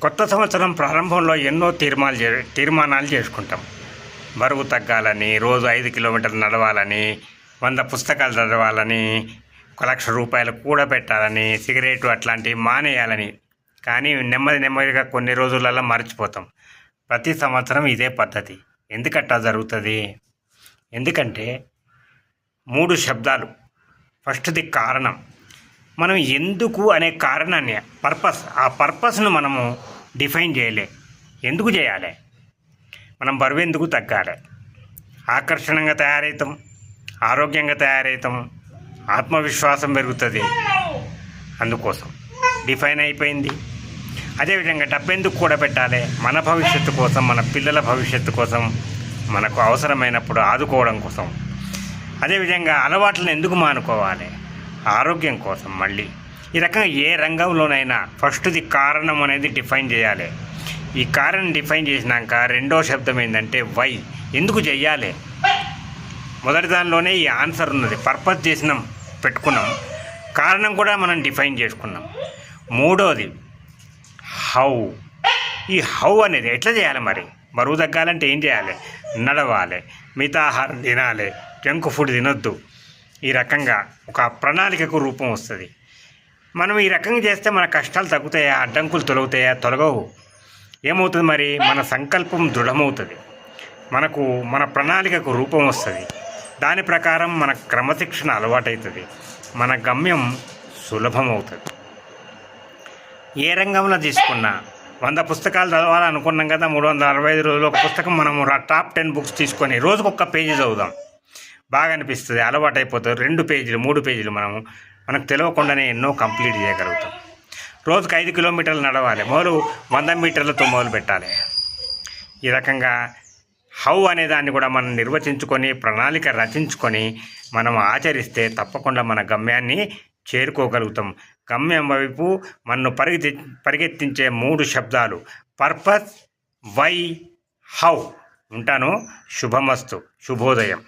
కొత్త సంవత్సరం ప్రారంభంలో ఎన్నో తీర్మానాలు చేసుకుంటాం. బరువు తగ్గాలని, రోజు 5 కిలోమీటర్లు నడవాలని, 100 పుస్తకాలు చదవాలని, 1,00,000 రూపాయలు కూడబెట్టాలని, సిగరెట్ అట్లాంటివి మానేయాలని. కానీ నెమ్మదిగా కొన్ని రోజులలో మర్చిపోతాం. ప్రతి సంవత్సరం ఇదే పద్ధతి. ఎందుకట్టా జరుగుతుంది? ఎందుకంటే 3 శబ్దాలు. ఫస్ట్ది కారణం. మనం ఎందుకు అనే కారణాన్ని, ఆ పర్పస్ను మనము డిఫైన్ చేయలే. ఎందుకు చేయాలి? మనం బరువు ఎందుకు తగ్గాలి? ఆకర్షణంగా తయారవుతాం, ఆరోగ్యంగా తయారవుతాం, ఆత్మవిశ్వాసం పెరుగుతుంది. అందుకోసం డిఫైన్ అయిపోయింది. అదేవిధంగా డబ్బు ఎందుకు కూడబెట్టాలి? మన భవిష్యత్తు కోసం, మన పిల్లల భవిష్యత్తు కోసం, మనకు అవసరమైనప్పుడు ఆదుకోవడం కోసం. అదేవిధంగా అలవాట్లను ఎందుకు మానుకోవాలి? ఆరోగ్యం కోసం. మళ్ళీ ఈ రకంగా ఏ రంగంలోనైనా ఫస్ట్ది కారణం అనేది డిఫైన్ చేయాలి. ఈ కారణం డిఫైన్ చేసినాక రెండో శబ్దం ఏంటంటే వై. ఎందుకు చెయ్యాలి? మొదటి దానిలోనే ఈ ఆన్సర్ ఉన్నది. పర్పస్ పెట్టుకున్నాం, కారణం కూడా మనం డిఫైన్ చేసుకున్నాం. మూడోది హౌ. ఈ హౌ అనేది ఎట్లా చేయాలి? మరి బరువు తగ్గాలంటే ఏం చేయాలి? నడవాలి, మితాహారం తినాలి, జంక్ ఫుడ్ తినొద్దు. ఈ రకంగా ఒక ప్రణాళికకు రూపం వస్తుంది. మనం ఈ రకంగా చేస్తే మన కష్టాలు తగ్గుతాయా? అడ్డంకులు తొలగుతాయా? తొలగవు. ఏమవుతుంది మరి? మన సంకల్పం దృఢమవుతుంది. మన ప్రణాళికకు రూపం వస్తుంది. దాని ప్రకారం మన క్రమశిక్షణ అలవాటవుతుంది. మన గమ్యం సులభమవుతుంది. ఏ రంగంలో తీసుకున్నా 100 పుస్తకాలు చదవాలనుకున్నాం కదా, 365 రోజులు ఒక పుస్తకం మనము టాప్ 10 బుక్స్ తీసుకొని రోజుకొక పేజీ చదువుదాం. బాగా అనిపిస్తుంది, అలవాటు అయిపోతుంది. 2 పేజీలు 3 పేజీలు మనకు తెలియకుండానే ఎన్నో కంప్లీట్ చేయగలుగుతాం. రోజుకు 5 కిలోమీటర్లు నడవాలి, 100 మీటర్లతో మొదలు పెట్టాలి. ఈ రకంగా హౌ అనే దాన్ని కూడా మనం నిర్వచించుకొని, ప్రణాళిక రచించుకొని మనం ఆచరిస్తే తప్పకుండా మన గమ్యాన్ని చేరుకోగలుగుతాం. గమ్యం వైపు మనను పరిగెత్తించే 3 శబ్దాలు పర్పస్, వై, హౌ. ఉంటాను. శుభమస్తు. శుభోదయం.